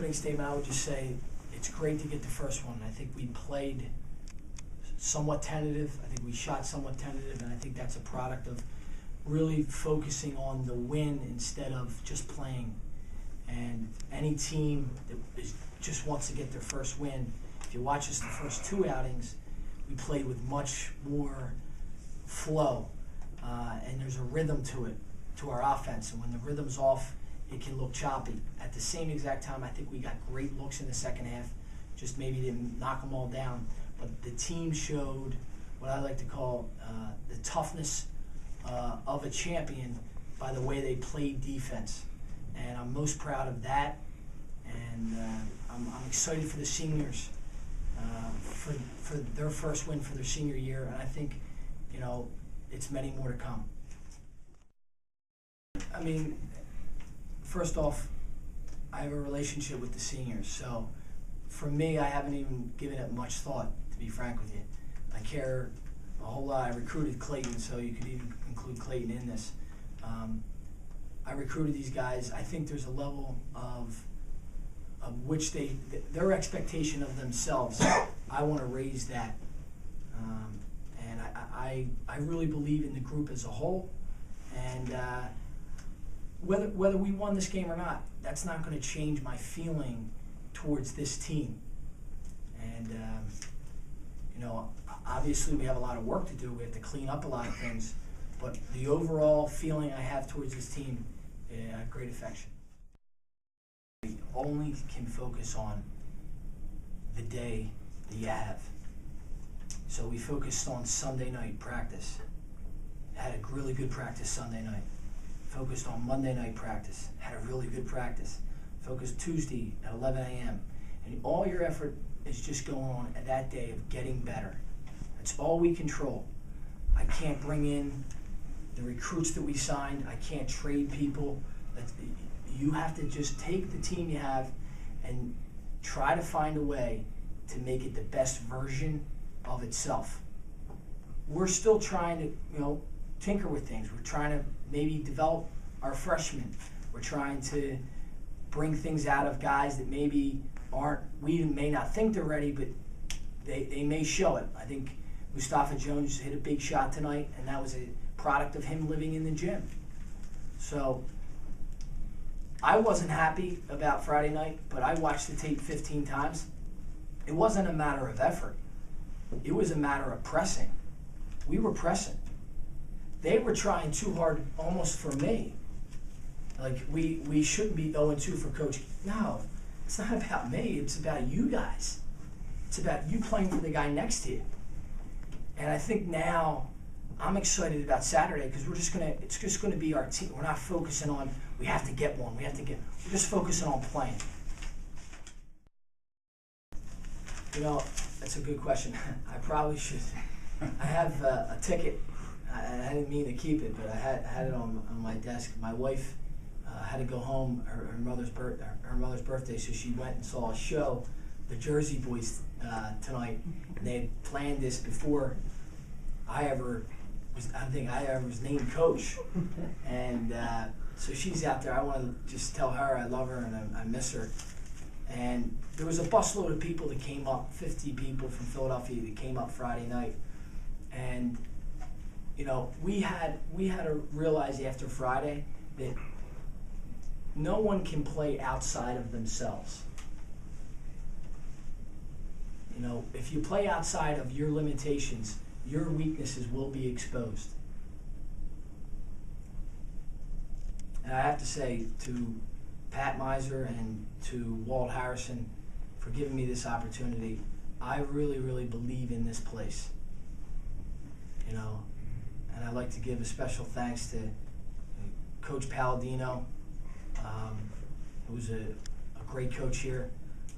opening statement, I would just say it's great to get the first one. I think we played somewhat tentative. I think we shot somewhat tentative, and I think that's a product of really focusing on the win instead of just playing. And any team that just wants to get their first win, if you watch us the first two outings, we played with much more flow, and there's a rhythm to it, to our offense. And when the rhythm's off, it can look choppy. At the same exact time, I think we got great looks in the second half, just maybe didn't knock them all down. But the team showed what I like to call the toughness of a champion by the way they played defense. And I'm most proud of that. And I'm excited for the seniors for their first win for their senior year. And I think, you know, it's many more to come. I mean, first off, I have a relationship with the seniors. So for me, I haven't even given it much thought, to be frank with you. I care a whole lot. I recruited Clayton, so you could even include Clayton in this. I recruited these guys. I think there's a level of which their expectation of themselves. I want to raise that, and I really believe in the group as a whole. And whether we won this game or not, that's not going to change my feeling towards this team. And you know, obviously we have a lot of work to do. We have to clean up a lot of things. But the overall feeling I have towards this team, great affection. We only can focus on the day that you have. So we focused on Sunday night practice. Had a really good practice Sunday night. Focused on Monday night practice. Had a really good practice. Focused Tuesday at 11 a.m. And all your effort is just going on at that day of getting better. That's all we control. I can't bring in the recruits that we signed. I can't trade people. You have to just take the team you have and try to find a way to make it the best version of itself. We're still trying to, you know, tinker with things. We're trying to maybe develop our freshmen. We're trying to bring things out of guys that maybe we may not think they're ready, but they may show it. I think Mustafa Jones hit a big shot tonight, and that was a product of him living in the gym. So I wasn't happy about Friday night, but I watched the tape 15 times. It wasn't a matter of effort. It was a matter of pressing. We were pressing. They were trying too hard almost for me. Like, we shouldn't be 0-2 for Coach. No, it's not about me. It's about you guys. It's about you playing for the guy next to you. And I think now I'm excited about Saturday because it's just gonna be our team. We're not focusing on we have to get one. We're just focusing on playing. You know, that's a good question. I probably should. I have a ticket. I didn't mean to keep it, but I had it on my desk. My wife had to go home. Her mother's birthday, so she went and saw a show, the Jersey Boys, tonight. And they had planned this before I think I ever was named coach. And so she's out there. I want to just tell her I love her and I miss her. And there was a busload of people that came up, 50 people from Philadelphia that came up Friday night. And you know, we had to realize after Friday that no one can play outside of themselves. You know, if you play outside of your limitations, your weaknesses will be exposed. And I have to say to Pat Miser and to Walt Harrison for giving me this opportunity, I really, really believe in this place. You know, and I'd like to give a special thanks to Coach Palladino, who's a great coach here,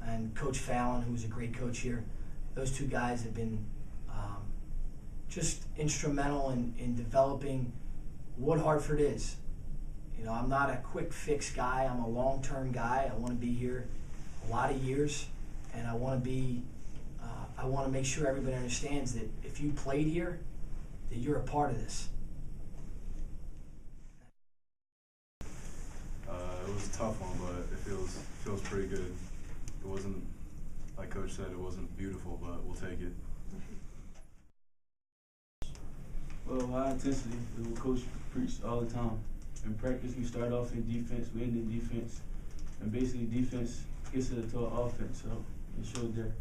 and Coach Fallon, who's a great coach here. Those two guys have been just instrumental in developing what Hartford is. You know, I'm not a quick fix guy. I'm a long-term guy. I want to be here a lot of years, and I want to make sure everybody understands that if you played here, that you're a part of this. It was a tough one, but it feels pretty good. It wasn't, like Coach said, it wasn't beautiful, but we'll take it. Well, high intensity is what Coach preached all the time. In practice, we start off in defense, we end in defense, and basically defense gets it to our offense, so it showed there.